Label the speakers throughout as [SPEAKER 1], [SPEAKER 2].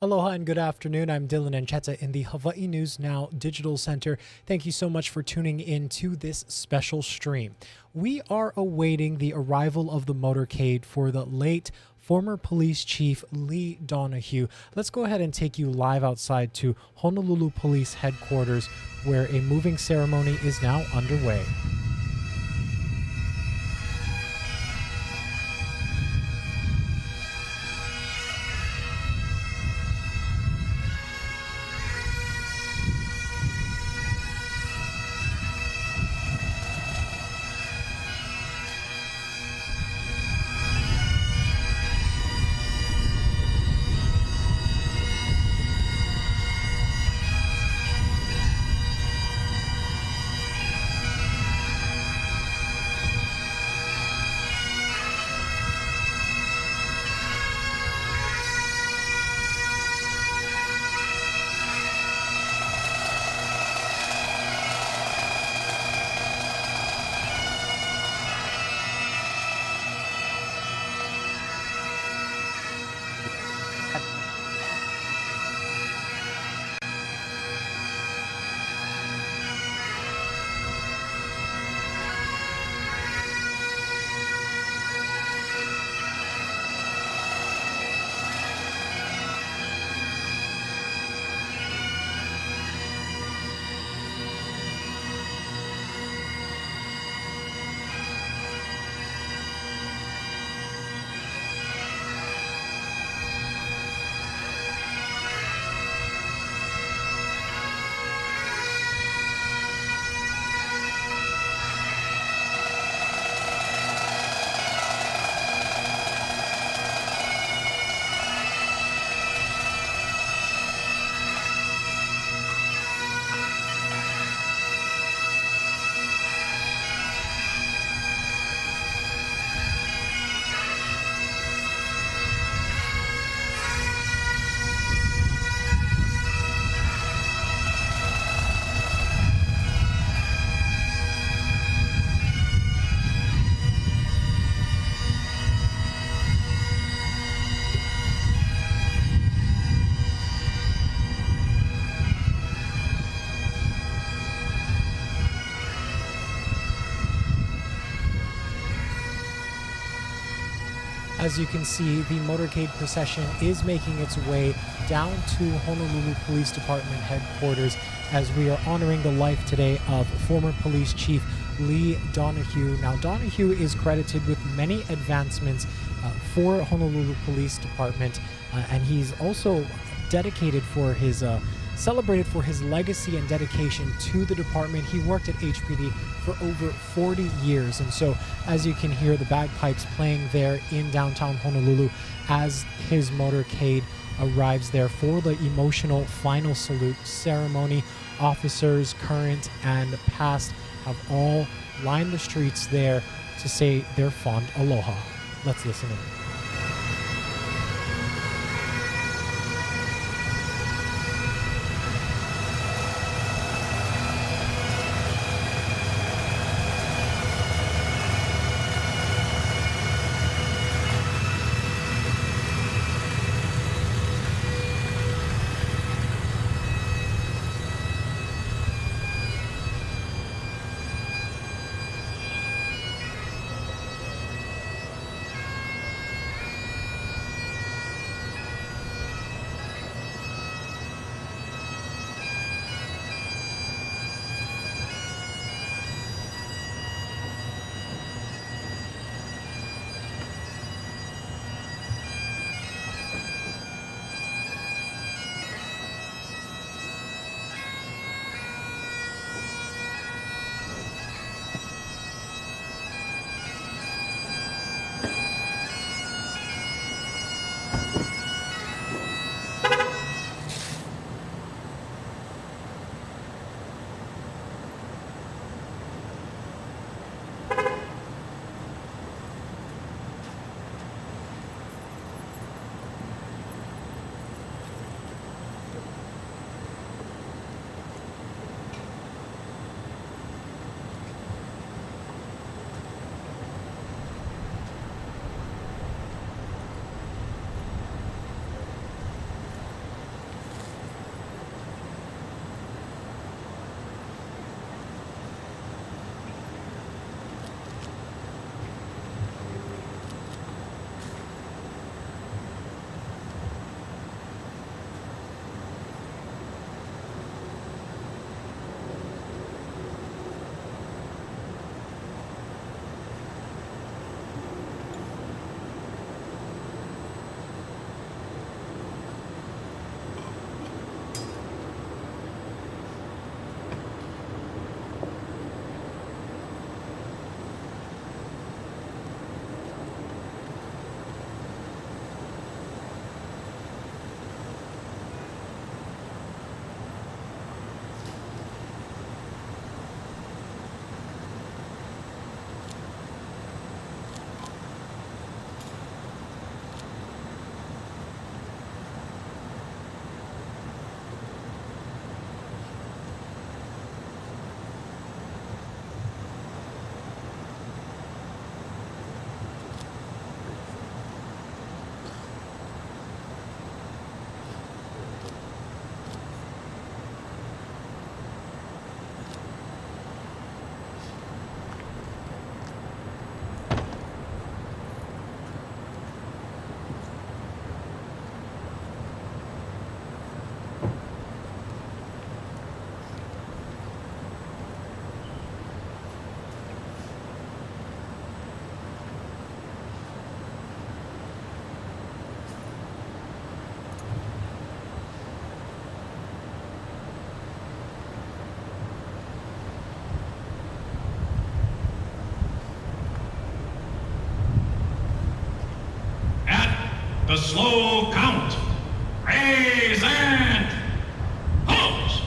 [SPEAKER 1] Aloha and good afternoon. I'm Dylan Ancheta in the Hawaii News Now Digital Center. Thank you so much for tuning in to this special stream. We are awaiting the arrival of the motorcade for the late former Police Chief Lee Donohue. Let's go ahead and take you live outside to Honolulu Police Headquarters, where a moving ceremony is now underway. As you can see, the motorcade procession is making its way down to Honolulu Police Department headquarters as we are honoring the life today of former Police Chief Lee Donohue. Now, Donohue is credited with many advancements for Honolulu Police Department, and he's also dedicated for his celebrated for his legacy and dedication to the department. He worked at HPD for over 40 years. And so, as you can hear, the bagpipes playing there in downtown Honolulu as his motorcade arrives there for the emotional final salute ceremony. Officers, current and past, have all lined the streets there to say their fond aloha. Let's listen in.
[SPEAKER 2] slow count. Raise and pose.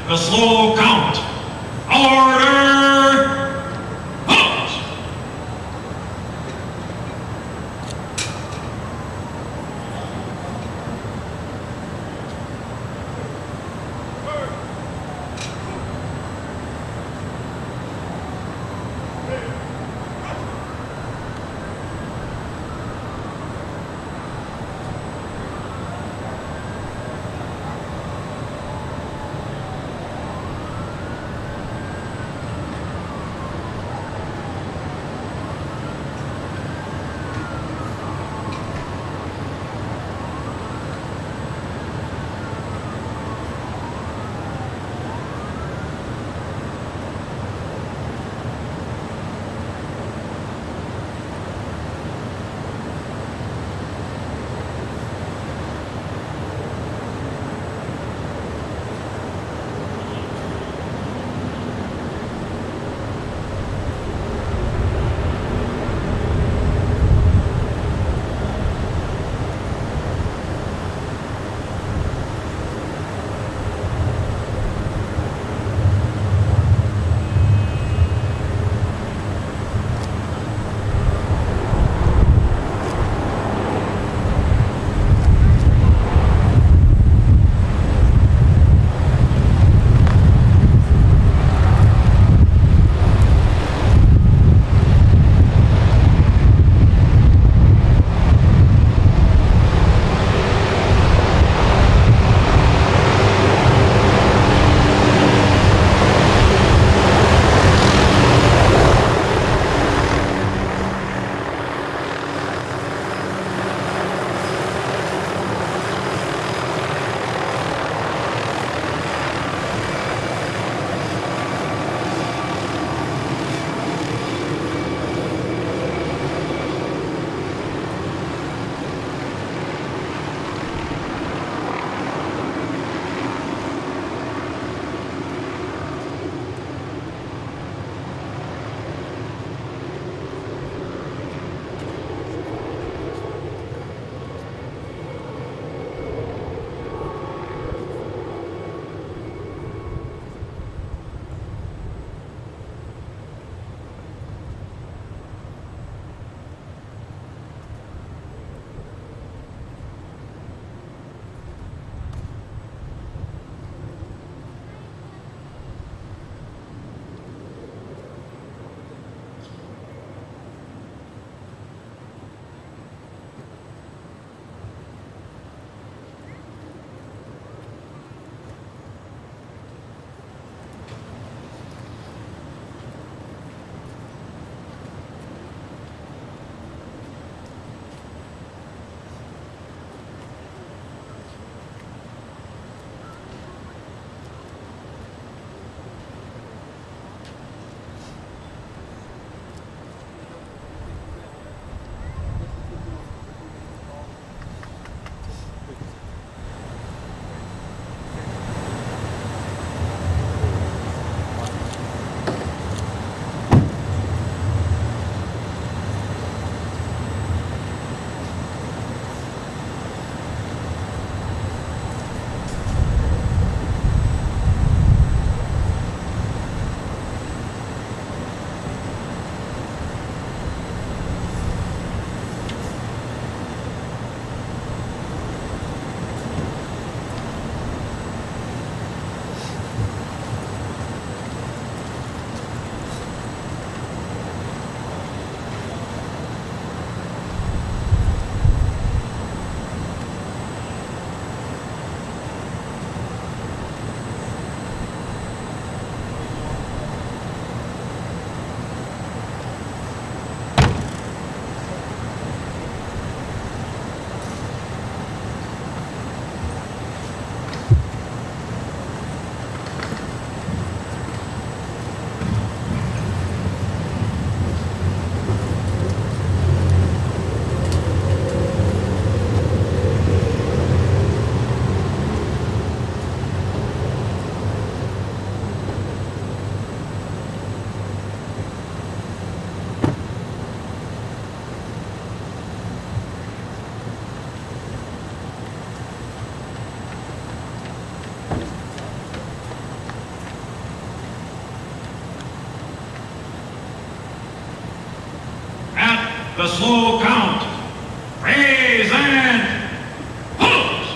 [SPEAKER 2] The slow count. Order! Pose! the slow count. Raise and pose.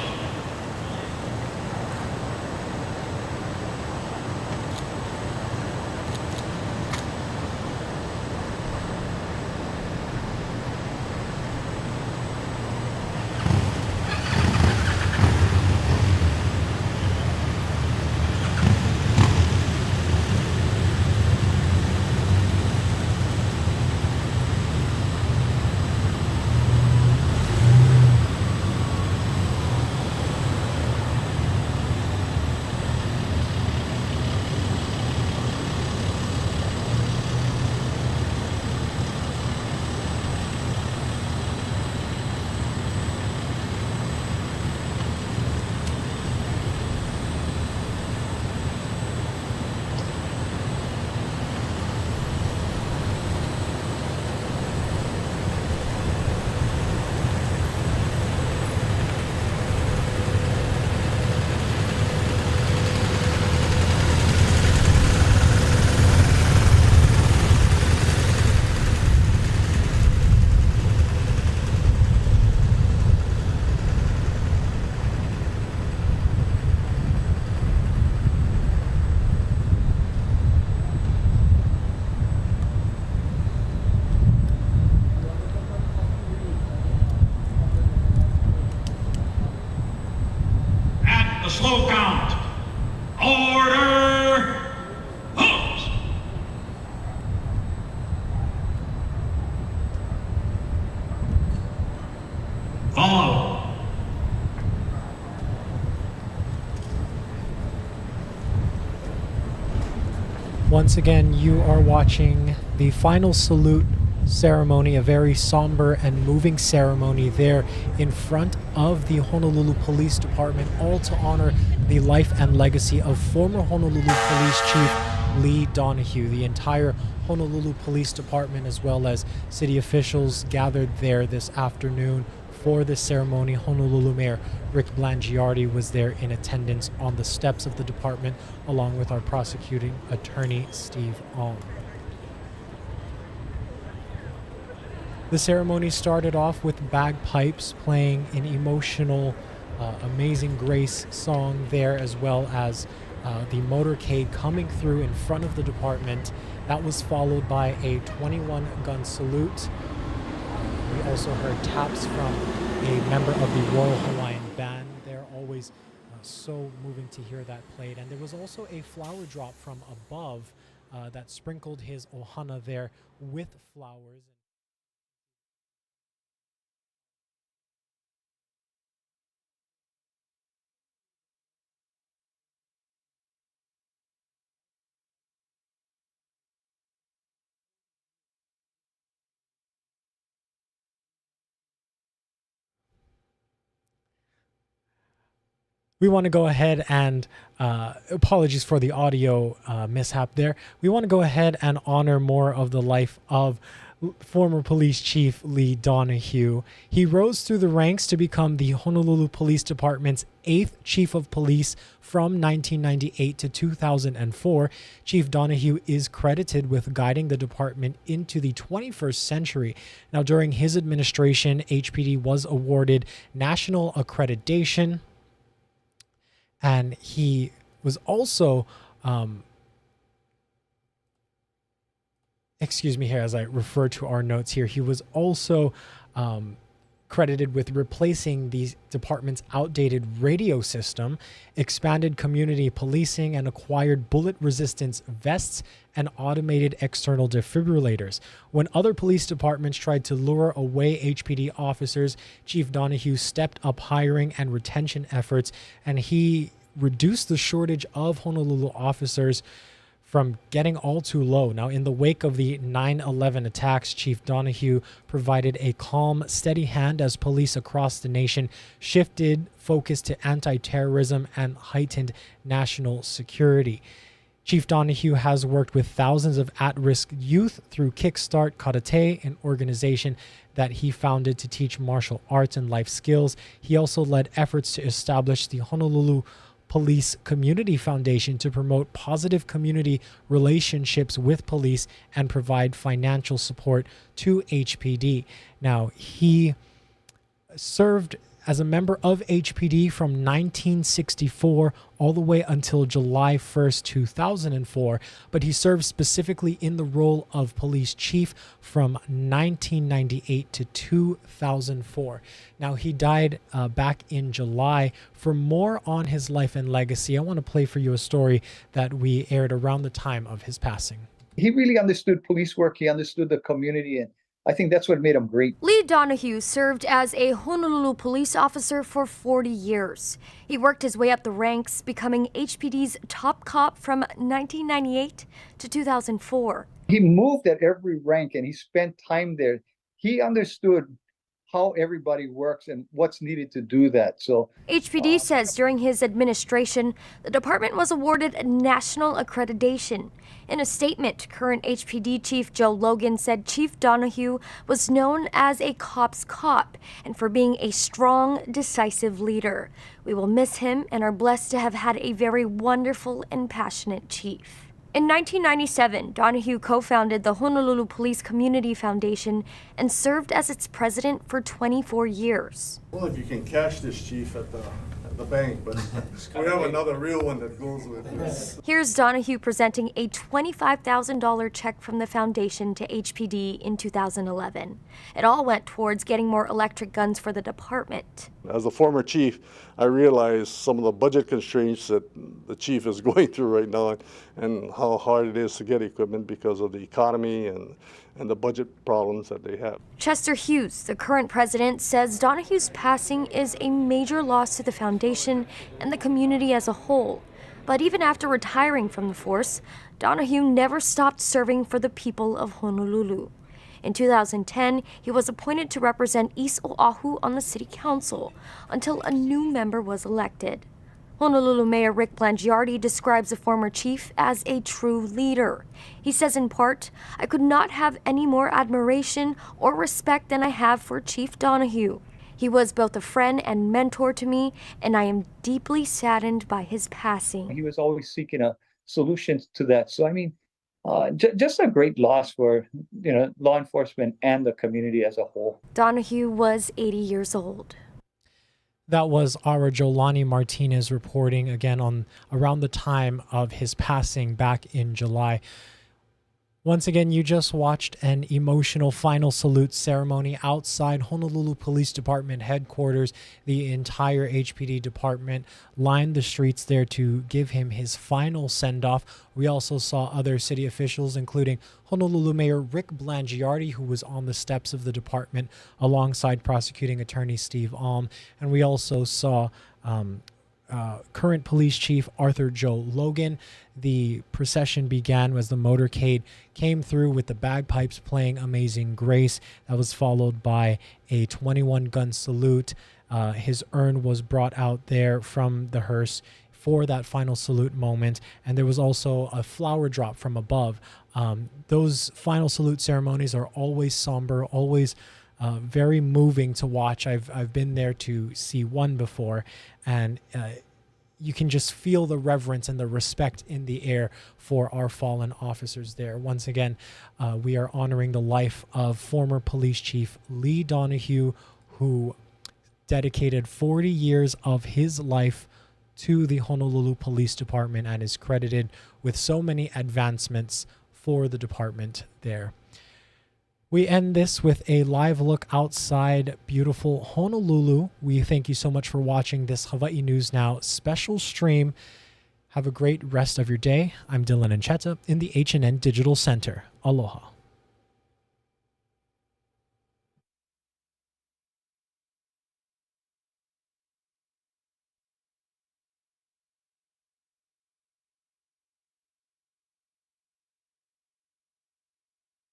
[SPEAKER 2] The slow count. Order. Pose. Follow.
[SPEAKER 1] Once again, you are watching the final salute ceremony, a very somber and moving ceremony there in front of the Honolulu Police Department, all to honor the life and legacy of former Honolulu Police Chief Lee Donohue. The entire Honolulu Police Department, as well as city officials, gathered there this afternoon for the ceremony. Honolulu Mayor Rick Blangiardi was there in attendance on the steps of the department, along with our prosecuting attorney, Steve Ong. The ceremony started off with bagpipes playing an emotional Amazing Grace song there, as well as the motorcade coming through in front of the department. That was followed by a 21-gun salute. We also heard taps from a member of the Royal Hawaiian Band. They're always so moving to hear that played. And there was also a flower drop from above that sprinkled his ohana there with flowers. We want to go ahead and, apologies for the audio mishap there. We want to go ahead and honor more of the life of former Police Chief Lee Donohue. He rose through the ranks to become the Honolulu Police Department's 8th Chief of Police from 1998 to 2004. Chief Donohue is credited with guiding the department into the 21st century. Now, during his administration, HPD was awarded national accreditation, and he was also, excuse me here as I refer to our notes here, he was also credited with replacing the department's outdated radio system, expanded community policing, and acquired bullet resistance vests and automated external defibrillators. When other police departments tried to lure away HPD officers, Chief Donohue stepped up hiring and retention efforts, and he reduced the shortage of Honolulu officers from getting all too low. Now, in the wake of the 9/11 attacks, Chief Donohue provided a calm, steady hand as police across the nation shifted focus to anti-terrorism and heightened national security. Chief Donohue has worked with thousands of at-risk youth through Kickstart Karate, an organization that he founded to teach martial arts and life skills. He also led efforts to establish the Honolulu Police Community Foundation to promote positive community relationships with police and provide financial support to HPD. Now, he served as a member of HPD from 1964 all the way until July 1st, 2004, but he served specifically in the role of police chief from 1998 to 2004. Now, he died back in July. For more on his life and legacy, I want to play for you a story that we aired around the time of his passing.
[SPEAKER 3] He really understood police work. He understood the community, and I think that's what made him great.
[SPEAKER 4] Lee Donohue served as a Honolulu police officer for 40 years. He worked his way up the ranks, becoming HPD's top cop from 1998 to 2004.
[SPEAKER 3] He moved at every rank and he spent time there. He understood how everybody works and what's needed to do that. So
[SPEAKER 4] HPD says during his administration, the department was awarded national accreditation. In a statement, current HPD Chief Joe Logan said Chief Donohue was known as a cop's cop and for being a strong, decisive leader. We will miss him and are blessed to have had a very wonderful and passionate chief. In 1997, Donohue co-founded the Honolulu Police Community Foundation and served as its president for 24 years.
[SPEAKER 5] Well, if you can cash this, chief, at the bank, but we have another real one that goes with this.
[SPEAKER 4] Here's Donohue presenting a $25,000 check from the foundation to HPD in 2011. It all went towards getting more electric guns for the department.
[SPEAKER 5] As a former chief, I realize some of the budget constraints that the chief is going through right now and how hard it is to get equipment because of the economy and the budget problems that they have.
[SPEAKER 4] Chester Hughes, the current president, says Donohue's passing is a major loss to the foundation and the community as a whole. But even after retiring from the force, Donohue never stopped serving for the people of Honolulu. In 2010, he was appointed to represent East Oahu on the city council until a new member was elected. Honolulu Mayor Rick Blangiardi describes the former chief as a true leader. He says in part, "I could not have any more admiration or respect than I have for Chief Donohue. He was both a friend and mentor to me, and I am deeply saddened by his passing."
[SPEAKER 3] he was always seeking a solution to that. So, I mean, just a great loss for, law enforcement and the community as a whole.
[SPEAKER 4] Donohue was 80 years old.
[SPEAKER 1] That was our Jolani Martinez reporting again on around the time of his passing back in July. Once again, you just watched an emotional final salute ceremony outside Honolulu Police Department headquarters. The entire HPD department lined the streets there to give him his final send-off. We also saw other city officials, including Honolulu Mayor Rick Blangiardi, who was on the steps of the department alongside prosecuting attorney Steve Alm. And we also saw current police chief Arthur Joe Logan. The procession began as the motorcade came through with the bagpipes playing Amazing Grace. That was followed by a 21-gun salute. His urn was brought out there from the hearse for that final salute moment, and there was also a flower drop from above. Those final salute ceremonies are always somber, always very moving to watch. I've been there to see one before, and you can just feel the reverence and the respect in the air for our fallen officers there. Once again, we are honoring the life of former Police Chief Lee Donohue, who dedicated 40 years of his life to the Honolulu Police Department and is credited with so many advancements for the department there. We end this with a live look outside beautiful Honolulu. We thank you so much for watching this Hawaii News Now special stream. Have a great rest of your day. I'm Dylan Ancheta in the H&N Digital Center. Aloha.